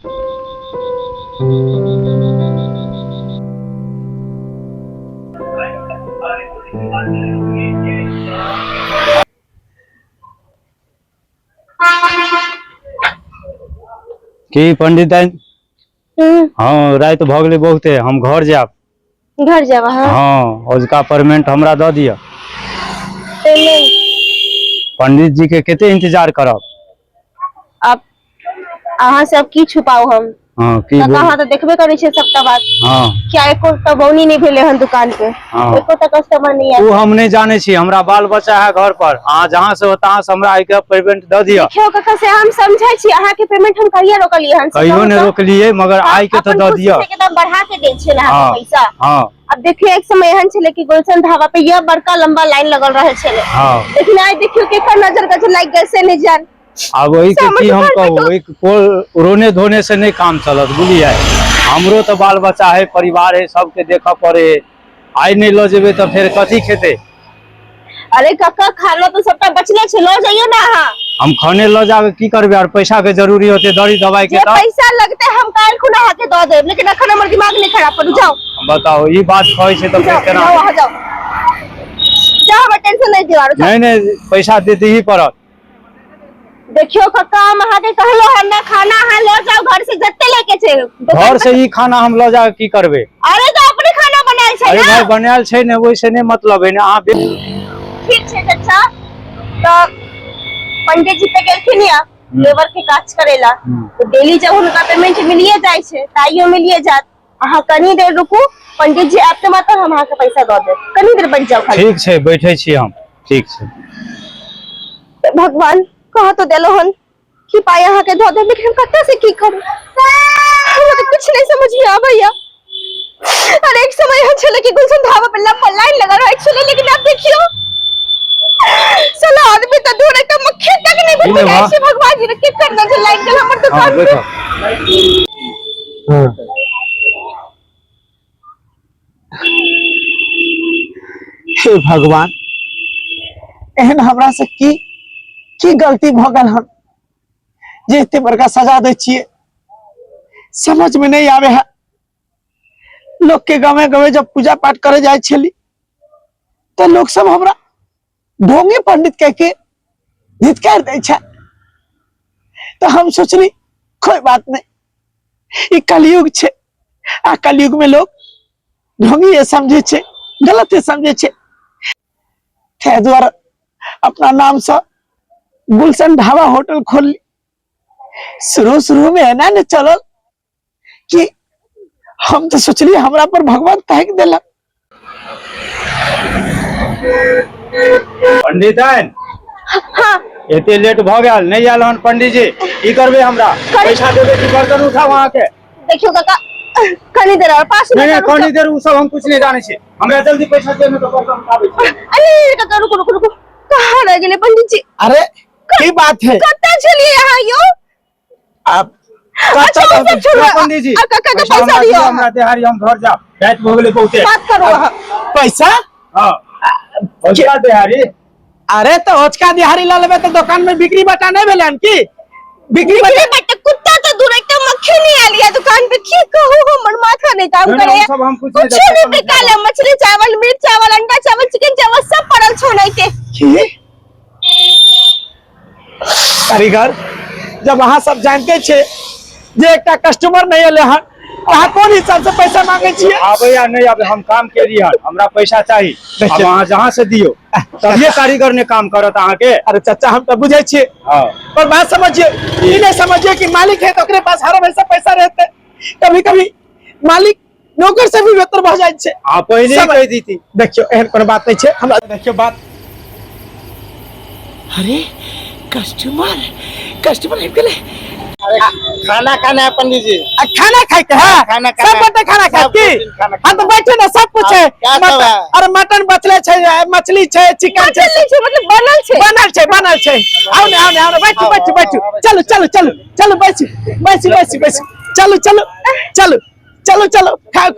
की पंडित हाँ रात भ गए बहुते हम घर जाब हाँ उसका पेमेंट हमरा द दिया। पंडित जी के केते इंतजार करब। अब अहाँ सब की छुपाओ हम हाँ की कहाँ तो देखबे करे छे सबटा बात। हाँ क्या एको तबौनी नहीं भेले हन दुकान पे। हाँ एको तक कस्टमर नहीं आया। वो हम नहीं जाने छी हमरा बाल बच्चा है घर पर जहाँ से होता है हमरा के पेमेंट द दिया। देखियो कका से हम समझै छी अहाँ के पेमेंट हम कहिया रोकलिए हन कहियो ने रोकलिए मगर आई के तो द दिया। एकदम बढ़ा के दे छे ना पैसा। हां अब देखिए एक समय एहन छले कि गुलशन ढाबा पे यह बड़का लंबा लाइन लगल रहे छले। हां लेकिन आज देखियो के कर नजर का लाइक कैसे नहीं जान। अब वही के की हम कहू एक को रोने धोने से नहीं काम चलत बुझलिए। हमरो तो बाल बच्चा है परिवार है सबके देखा पड़े आई नहीं लो जेबे तो फिर कथी खेते। अरे काका खाना तो सबटा बचले छे लो जाइयो ना। हां हम खाने लो जाके की करबे और पैसा के जरूरी होते दवाई दवाई के पैसा लगते हम काल खुना हाथे द देब लेकिन अखन हमर दिमाग नहीं खराब करू जाओ। बताओ ये बात कहै छे तो फिर केना जाओ जाओ हम टेंशन नहीं दिवारो। नहीं पैसा देते ही पड़त। देखियो काका हम अहाँ के कहलो हन ना खाना हां ले जाओ घर से जत्ते लेके छे घर से ही खाना हम लो जा की करबे। अरे तो अपने खाना बनाल छे ना। अरे भाई बनाल छे ने वैसे नहीं मतलब है ना। ठीक छे चाचा तो पंडित जी पे गेलखिन या लेबर के काज करेला तो डेली जब उनका पेमेंट मिलिए जाय छे ताइयो मिलिए जात। अहाँ कनी देर रुकू पंडित जी आपके माता हम अहाँ के पैसा द देब कनी देर बैठ जाओ खाली। ठीक छे बैठे छी हम ठीक छे। भगवान कहा तो देलो हन कि पाए अहाँ के द देब लेकिन हम कत्ता से की करू हमरा तो कुछ नहीं समझ में आ भैया। अरे एक समय हम चले कि गुलशन ढाबा पे लंबा लाइन लगा रहा है लेकिन आप देखियो साला आदमी तो दूर एकदम मक्खी तक नहीं भेट गया। ऐसे भगवान जी ने के करना जो लाइन गल हमर दुकान पे। हां हे भगवान एहन हमरा से की गलती भ गल हन जे इतने बड़का सजा दे छिए समझ में नहीं आवे है। लोग के गावे गावे जब पूजा पाठ करे जाय छली तो लोग सब हमरा ढोंगी पंडित कह के धिक्कार दे छे तो हम सोचली कोई बात नहीं कलयुग छे आ कलयुग में लोग ढोंगी ये समझे छे गलत ये समझे छे। थे द्वारा अपना नाम से गुलशन ढाबा होटल खोल ली। शुरू में है ना ने चलो कि हम तो सोचली हमरा पर भगवान ताक देला। पंडित हां एते लेट भ गेल नहीं आल हन पंडित जी की करबे हमरा पैसा देबे की बर्तन उठा वहां के। देखियो काका कनी देर और 5 मिनट नहीं कनी देर उ सब हम कुछ नहीं जाने छे हमरा जल्दी पैसा दे में तो बर्तन उठाबे छी। अरे काका रुको कहां रह गेले पंडित जी। अरे की बात है कत्ता चलिए यहां यो आप पंडित जी काका का पैसा दियो हमरा देहारी हम घर जा रात भ गेले बहुते बात करो। पैसा हां ओजका देहारी। अरे तो ओजका दिहाड़ी ला लेबे तो दुकान में बिक्री बटा नहीं भेलन की बिक्री बटा कुत्ता तो दूर एकदम मक्खी नहीं आलिया दुकान पे की कहूं हमर माथा नहीं काम करे। सब हम कुछ नहीं निकाले मछली चावल मीट चावल अंडा चावल चिकन चावल सब पड़ल छोनै के। कारीगर जब वहां सब जानते छे जे एकटा कस्टमर नहीं आले हन वहां कौन हिसाब से पैसा मांगे छिए। आबे या नहीं आबे हम काम के लिए हमरा पैसा चाहिए अब वहां जहां से दियो तब ये कारीगर ने काम करत आहा के। अरे चाचा हम तो बुझे छिए हां पर बात समझिए ई नहीं समझिए कि मालिक है तो ओकरे पास हर हमेशा पैसा रहते कभी मालिक नौकर से भी बेहतर भ जाय छे। आ पहले ही कह दी थी। देखियो एहन कोनो बात नहीं छे हमरा देखियो बात। अरे कस्टमर आ गेले। खाना खाना है पंडित जी। खाना खाए के है खाना सब बटे खाना खाए की हां तो बैठे ना सब कुछ है। अरे मटन बचले छे मछली छे चिकन छे मतलब बनल छे आओ ने बैठो चलो बैठ चलो खाओ